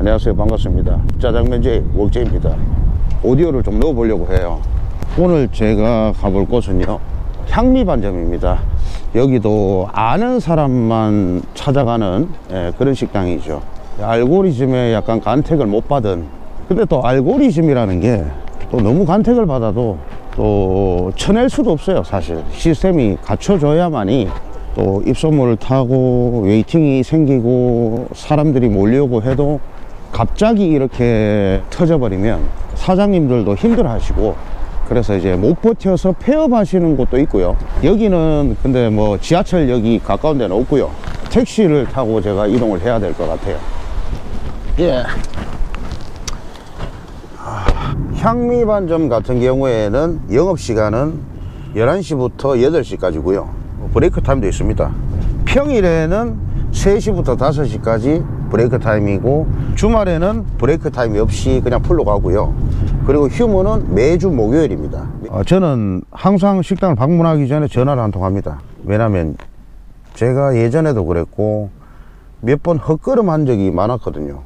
안녕하세요, 반갑습니다. 짜장면제 웍제입니다. 오디오를 좀 넣어보려고 해요. 오늘 제가 가볼 곳은요, 향미반점입니다. 여기도 아는 사람만 찾아가는 그런 식당이죠. 알고리즘에 약간 간택을 못 받은, 근데 또 알고리즘이라는 게 또 너무 간택을 받아도 또 쳐낼 수도 없어요. 사실 시스템이 갖춰져야만이 또 입소문을 타고 웨이팅이 생기고 사람들이 몰려오고 해도 갑자기 이렇게 터져버리면 사장님들도 힘들어 하시고, 그래서 이제 못 버텨서 폐업하시는 곳도 있고요. 여기는 근데 뭐 지하철역이 가까운 데는 없고요. 택시를 타고 제가 이동을 해야 될 것 같아요. 예. 향미반점 같은 경우에는 영업시간은 11시부터 8시까지고요 브레이크 타임도 있습니다. 평일에는 3시부터 5시까지 브레이크 타임이고, 주말에는 브레이크 타임이 없이 그냥 풀로 가고요. 그리고 휴무는 매주 목요일입니다. 저는 항상 식당을 방문하기 전에 전화를 한 통 합니다. 왜냐면 제가 예전에도 그랬고 몇 번 헛걸음한 적이 많았거든요.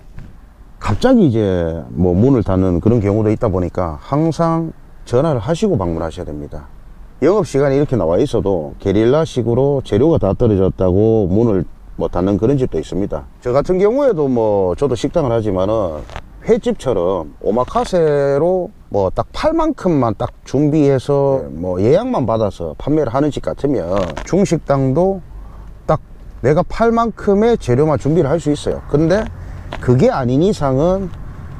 갑자기 이제 뭐 문을 닫는 그런 경우도 있다 보니까 항상 전화를 하시고 방문하셔야 됩니다. 영업시간이 이렇게 나와 있어도 게릴라 식으로 재료가 다 떨어졌다고 문을 뭐 닫는 그런 집도 있습니다. 저 같은 경우에도 뭐 저도 식당을 하지만은 횟집처럼 오마카세로 뭐 딱 팔 만큼만 딱 준비해서 뭐 예약만 받아서 판매를 하는 집 같으면 중식당도 딱 내가 팔 만큼의 재료만 준비를 할 수 있어요. 근데 그게 아닌 이상은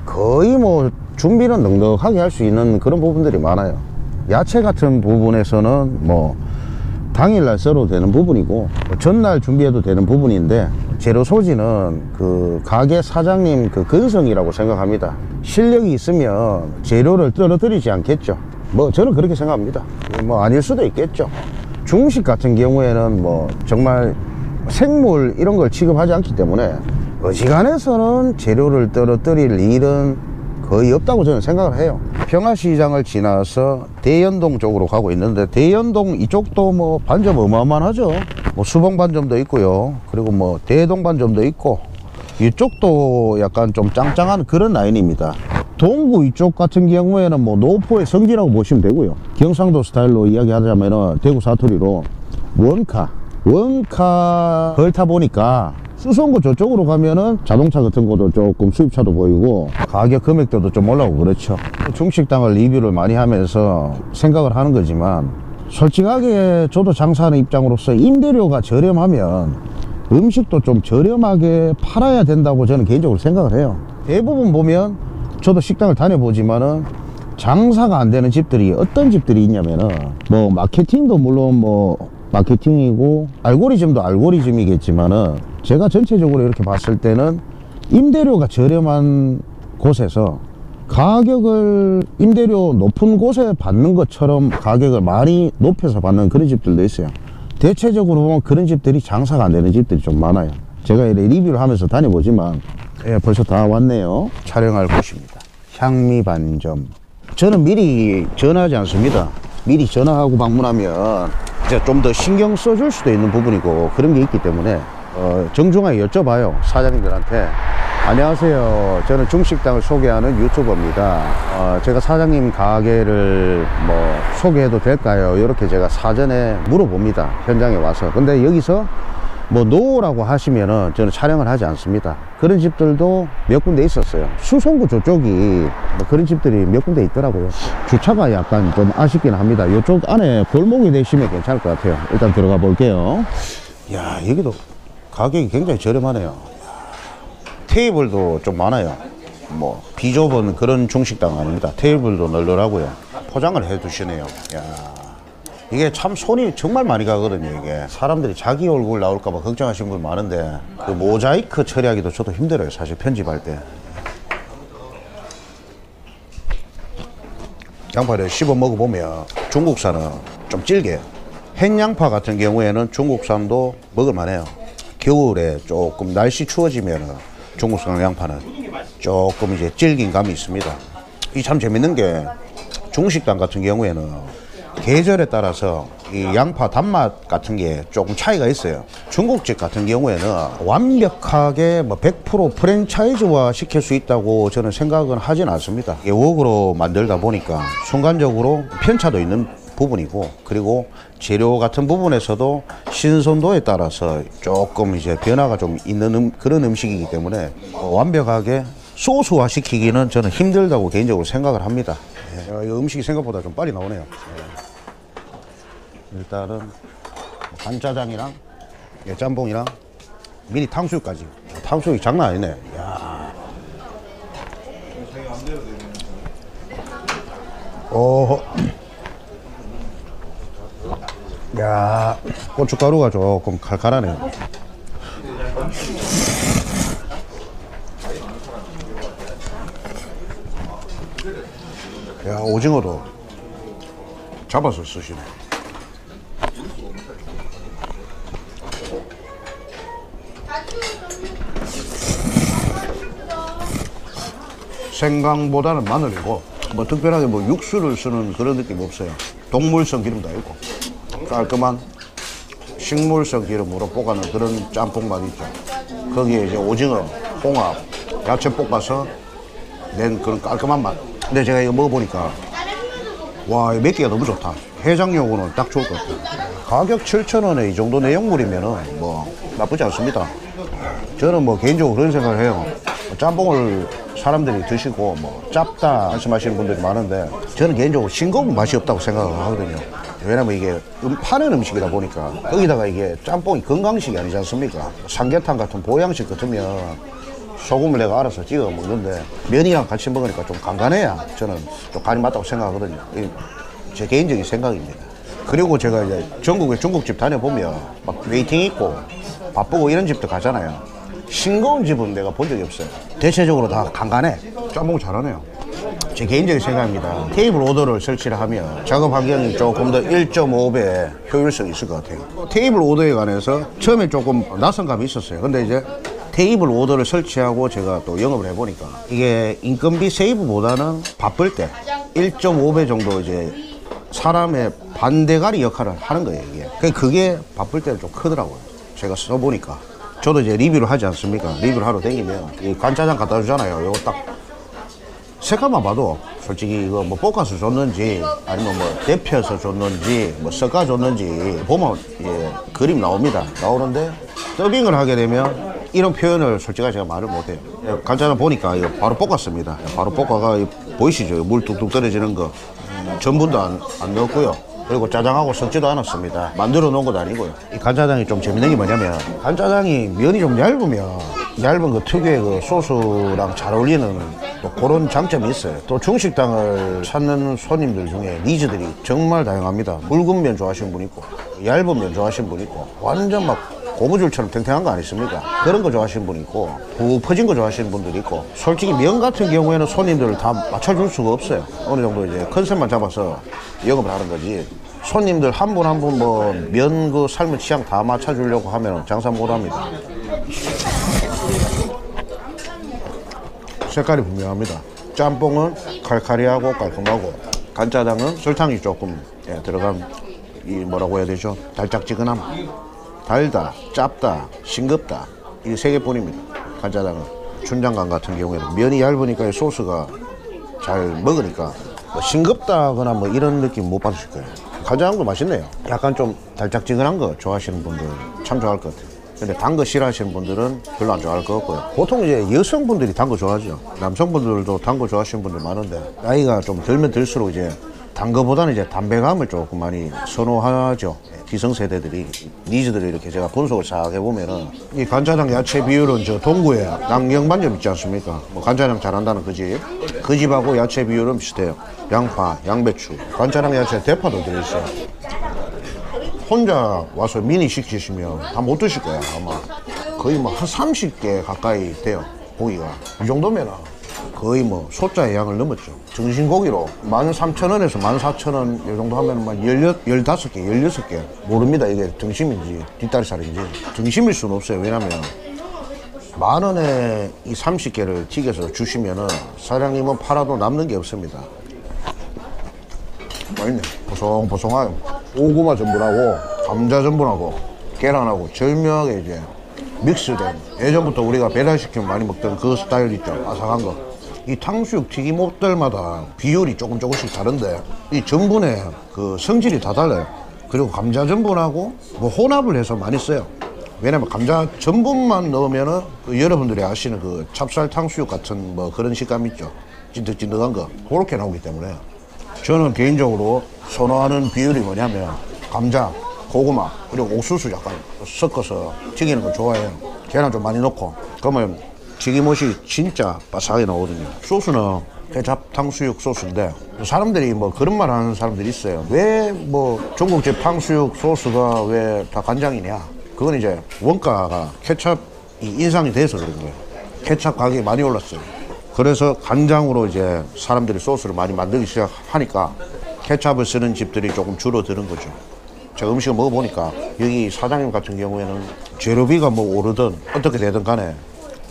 거의 뭐 준비는 넉넉하게 할 수 있는 그런 부분들이 많아요. 야채 같은 부분에서는 뭐 당일날 썰어도 되는 부분이고 전날 준비해도 되는 부분인데, 재료 소지는 그 가게 사장님 그 근성이라고 생각합니다. 실력이 있으면 재료를 떨어뜨리지 않겠죠. 뭐 저는 그렇게 생각합니다. 뭐 아닐 수도 있겠죠. 중식 같은 경우에는 뭐 정말 생물 이런 걸 취급하지 않기 때문에 어지간해서는 재료를 떨어뜨릴 일은 거의 없다고 저는 생각을 해요. 평화시장을 지나서 대연동 쪽으로 가고 있는데, 대연동 이쪽도 뭐 반점 어마어마하죠. 뭐 수봉 반점도 있고요. 그리고 뭐 대동 반점도 있고, 이쪽도 약간 좀 짱짱한 그런 라인입니다. 동구 이쪽 같은 경우에는 뭐 노포의 성지라고 보시면 되고요. 경상도 스타일로 이야기하자면 대구 사투리로 원카 걸타 보니까 수성구 저쪽으로 가면은 자동차 같은 것도 조금 수입차도 보이고 가격 금액대도 좀 올라오고 그렇죠. 중식당을 리뷰를 많이 하면서 생각을 하는 거지만, 솔직하게 저도 장사하는 입장으로서 임대료가 저렴하면 음식도 좀 저렴하게 팔아야 된다고 저는 개인적으로 생각을 해요. 대부분 보면 저도 식당을 다녀보지만은 장사가 안 되는 집들이 어떤 집들이 있냐면은 뭐 마케팅도 물론 뭐 마케팅이고 알고리즘도 알고리즘이겠지만은, 제가 전체적으로 이렇게 봤을 때는 임대료가 저렴한 곳에서 가격을 임대료 높은 곳에 받는 것처럼 가격을 많이 높여서 받는 그런 집들도 있어요. 대체적으로 보면 그런 집들이 장사가 안 되는 집들이 좀 많아요. 제가 리뷰를 하면서 다녀보지만, 예, 벌써 다 왔네요. 촬영할 곳입니다. 향미반점. 저는 미리 전화하지 않습니다. 미리 전화하고 방문하면 이제 좀 더 신경 써줄 수도 있는 부분이고 그런 게 있기 때문에 정중하게 여쭤봐요, 사장님들한테. 안녕하세요, 저는 중식당을 소개하는 유튜버입니다. 제가 사장님 가게를 뭐 소개해도 될까요? 이렇게 제가 사전에 물어봅니다, 현장에 와서. 근데 여기서 뭐 노라고 하시면은 저는 촬영을 하지 않습니다. 그런 집들도 몇 군데 있었어요. 수성구 저쪽이 뭐 그런 집들이 몇 군데 있더라고요. 주차가 약간 좀 아쉽긴 합니다. 이쪽 안에 골목이 되시면 괜찮을 것 같아요. 일단 들어가 볼게요. 야, 여기도 가격이 굉장히 저렴하네요. 테이블도 좀 많아요. 뭐 비좁은 그런 중식당 아닙니다. 테이블도 널널하고요. 포장을 해 두시네요. 야, 이게 참 손이 정말 많이 가거든요. 이게 사람들이 자기 얼굴 나올까봐 걱정하시는 분 많은데, 그 모자이크 처리하기도 저도 힘들어요, 사실 편집할 때. 양파를 씹어 먹어보면 중국산은 좀 질겨요. 햇양파 같은 경우에는 중국산도 먹을만해요. 겨울에 조금 날씨 추워지면 중국산 양파는 조금 이제 질긴 감이 있습니다. 이 참 재밌는 게 중식당 같은 경우에는 계절에 따라서 이 양파 단맛 같은 게 조금 차이가 있어요. 중국집 같은 경우에는 완벽하게 뭐 100% 프랜차이즈화 시킬 수 있다고 저는 생각은 하진 않습니다. 웍으로 만들다 보니까 순간적으로 편차도 있는 부분이고, 그리고 재료 같은 부분에서도 신선도에 따라서 조금 이제 변화가 좀 있는 그런 음식이기 때문에 완벽하게 소스화 시키기는 저는 힘들다고 개인적으로 생각을 합니다. 이 음식이 생각보다 좀 빨리 나오네요. 일단은 간짜장이랑 짬뽕이랑 미니 탕수육까지. 탕수육이 장난 아니네. 야. 오. 야, 고춧가루가 조금 칼칼하네요. 야, 오징어도 잡아서 쓰시네. 생강보다는 마늘이고, 뭐 특별하게 뭐 육수를 쓰는 그런 느낌 없어요. 동물성 기름도 있고 깔끔한 식물성 기름으로 볶아놓은 그런 짬뽕 맛 있죠. 거기에 이제 오징어, 홍합, 야채 볶아서 낸 그런 깔끔한 맛. 근데 제가 이거 먹어보니까 와, 이 맵기가 너무 좋다. 해장용으로는 딱 좋을 것 같아요. 가격 7,000원에 이 정도 내용물이면은 뭐 나쁘지 않습니다. 저는 뭐 개인적으로 그런 생각을 해요. 짬뽕을 사람들이 드시고 뭐 짭다 말씀하시는 분들이 많은데, 저는 개인적으로 싱거운 맛이 없다고 생각을 하거든요. 왜냐면 이게 파는 음식이다 보니까, 거기다가 이게 짬뽕이 건강식이 아니지 않습니까? 삼계탕 같은 보양식 같으면 소금을 내가 알아서 찍어 먹는데, 면이랑 같이 먹으니까 좀 간간해야 저는 좀 간이 맞다고 생각하거든요. 제 개인적인 생각입니다. 그리고 제가 이제 전국에 중국집 다녀보면 막 웨이팅 있고 바쁘고 이런 집도 가잖아요. 싱거운 집은 내가 본 적이 없어요. 대체적으로 다 간간해. 짬뽕 잘하네요. 제 개인적인 생각입니다. 테이블 오더를 설치를 하면 작업 환경이 조금 더 1.5배 효율성이 있을 것 같아요. 테이블 오더에 관해서 처음에 조금 낯선 감이 있었어요. 근데 이제 테이블 오더를 설치하고 제가 또 영업을 해보니까 이게 인건비 세이브보다는 바쁠 때 1.5배 정도 이제 사람의 반대가리 역할을 하는 거예요, 이게. 그게 바쁠 때는 좀 크더라고요. 제가 써보니까. 저도 이제 리뷰를 하지 않습니까? 리뷰를 하러 다니면 이 간짜장 갖다 주잖아요. 이거 딱 색깔만 봐도 솔직히 이거 뭐 볶아서 줬는지 아니면 뭐 데펴서 줬는지 뭐 섞어 줬는지 보면 예, 그림 나옵니다. 나오는데 더빙을 하게 되면 이런 표현을 솔직하게 제가 말을 못해요. 간짜장 보니까 이거 바로 볶았습니다. 바로 볶아가 보이시죠? 물 뚝뚝 떨어지는 거. 전분도 안 넣었고요. 그리고 짜장하고 섞지도 않았습니다. 만들어 놓은 것도 아니고요. 이 간짜장이 좀 재밌는 게 뭐냐면, 간짜장이 면이 좀 얇으면 얇은 그 특유의 그 소스랑 잘 어울리는 또 그런 장점이 있어요. 또 중식당을 찾는 손님들 중에 니즈들이 정말 다양합니다. 굵은 면 좋아하시는 분 있고, 얇은 면 좋아하시는 분 있고, 완전 막 고무줄처럼 탱탱한 거 아니십니까? 그런 거 좋아하시는 분 있고, 푹 퍼진 거 좋아하시는 분들이 있고. 솔직히 면 같은 경우에는 손님들을 다 맞춰줄 수가 없어요. 어느 정도 이제 컨셉만 잡아서 영업을 하는 거지, 손님들 한 분 한 분 뭐 면 그 삶은 취향 다 맞춰주려고 하면 장사 못 합니다. 색깔이 분명합니다. 짬뽕은 칼칼이하고 깔끔하고, 간짜장은 설탕이 조금 들어간 이 뭐라고 해야 되죠? 달짝지근함. 달다, 짭다, 싱겁다, 이 세 개뿐입니다. 간짜장은. 춘장간 같은 경우에는 면이 얇으니까 소스가 잘 먹으니까 뭐 싱겁다거나 뭐 이런 느낌 못 받으실 거예요. 간짜장도 맛있네요. 약간 좀 달짝지근한 거 좋아하시는 분들 참 좋아할 것 같아요. 근데 단 거 싫어하시는 분들은 별로 안 좋아할 것 같고요. 보통 이제 여성분들이 단 거 좋아하죠. 남성분들도 단 거 좋아하시는 분들 많은데, 나이가 좀 들면 들수록 이제 단 거보다는 이제 담백함을 조금 많이 선호하죠. 기성세대들이. 니즈들을 이렇게 제가 분석을 싹 해보면은, 이 간짜장 야채 비율은 저 동구에 양영반점 있지 않습니까? 뭐 간짜장 잘한다는 그 집. 그 집하고 야채 비율은 비슷해요. 양파, 양배추, 간짜장 야채 대파도 들어있어요. 혼자 와서 미니 시키시면 다 못 드실 거야, 아마. 거의 뭐 한 30개 가까이 돼요, 고기가. 이 정도면은 거의 뭐 소자의 양을 넘었죠. 등심고기로 13,000원에서 14,000원 이 정도 하면 막 15개, 16개. 모릅니다, 이게 등심인지 뒷다리살인지. 등심일 수는 없어요. 왜냐면 10,000원에 이 30개를 튀겨서 주시면은 사장님은 팔아도 남는 게 없습니다. 맛있네. 보송보송하요. 고구마 전분하고 감자 전분하고 계란하고 절묘하게 이제 믹스된, 예전부터 우리가 배달시키면 많이 먹던 그 스타일 있죠. 아삭한 거. 이 탕수육 튀김옷들마다 비율이 조금씩 다른데 이 전분의 그 성질이 다 달라요. 그리고 감자 전분하고 뭐 혼합을 해서 많이 써요. 왜냐면 감자 전분만 넣으면은 그 여러분들이 아시는 그 찹쌀 탕수육 같은 뭐 그런 식감 있죠. 찐득찐득한 거 그렇게 나오기 때문에 저는 개인적으로 선호하는 비율이 뭐냐면 감자, 고구마 그리고 옥수수 약간 섞어서 튀기는 걸 좋아해요. 계란 좀 많이 넣고 그러면 튀김옷이 진짜 바삭하게 나오거든요. 소스는 케찹 탕수육 소스인데 사람들이 뭐 그런 말 하는 사람들이 있어요. 왜 뭐 중국집 탕수육 소스가 왜 다 간장이냐. 그건 이제 원가가 케찹이 인상이 돼서 그런 거예요. 케찹 가격이 많이 올랐어요. 그래서 간장으로 이제 사람들이 소스를 많이 만들기 시작하니까 케찹을 쓰는 집들이 조금 줄어드는 거죠. 제가 음식을 먹어보니까 여기 사장님 같은 경우에는 재료비가 뭐 오르든 어떻게 되든 간에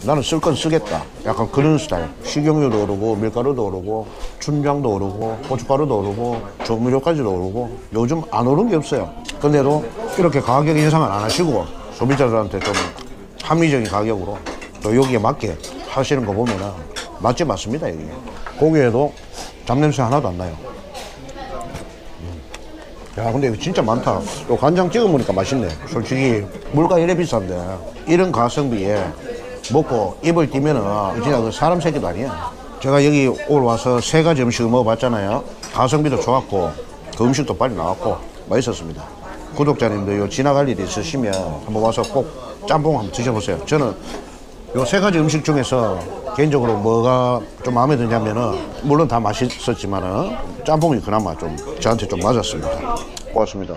나는 쓸 건 쓰겠다. 약간 그런 스타일. 식용유도 오르고 밀가루도 오르고 춘장도 오르고 고춧가루도 오르고 조미료까지도 오르고 요즘 안 오른 게 없어요. 근데도 이렇게 가격 인상을 안 하시고 소비자들한테 좀 합리적인 가격으로 또 여기에 맞게 하시는 거 보면은 맛집 맞습니다. 여기 고기에도 잡냄새 하나도 안 나요. 야 근데 이거 진짜 많다. 요 간장 찍어 먹으니까 맛있네. 솔직히 물가 이래 비싼데 이런 가성비에 먹고 입을 띄면은 진짜 그 사람 새끼도 아니야. 제가 여기 오늘 와서 3가지 음식을 먹어봤잖아요. 가성비도 좋았고 그 음식도 빨리 나왔고 맛있었습니다. 구독자님들 요 지나갈 일이 있으시면 한번 와서 꼭 짬뽕 한번 드셔보세요. 저는 요 3가지 음식 중에서 개인적으로 뭐가 좀 마음에 드냐면은 물론 다 맛있었지만은 짬뽕이 그나마 좀 저한테 좀 맞았습니다. 고맙습니다.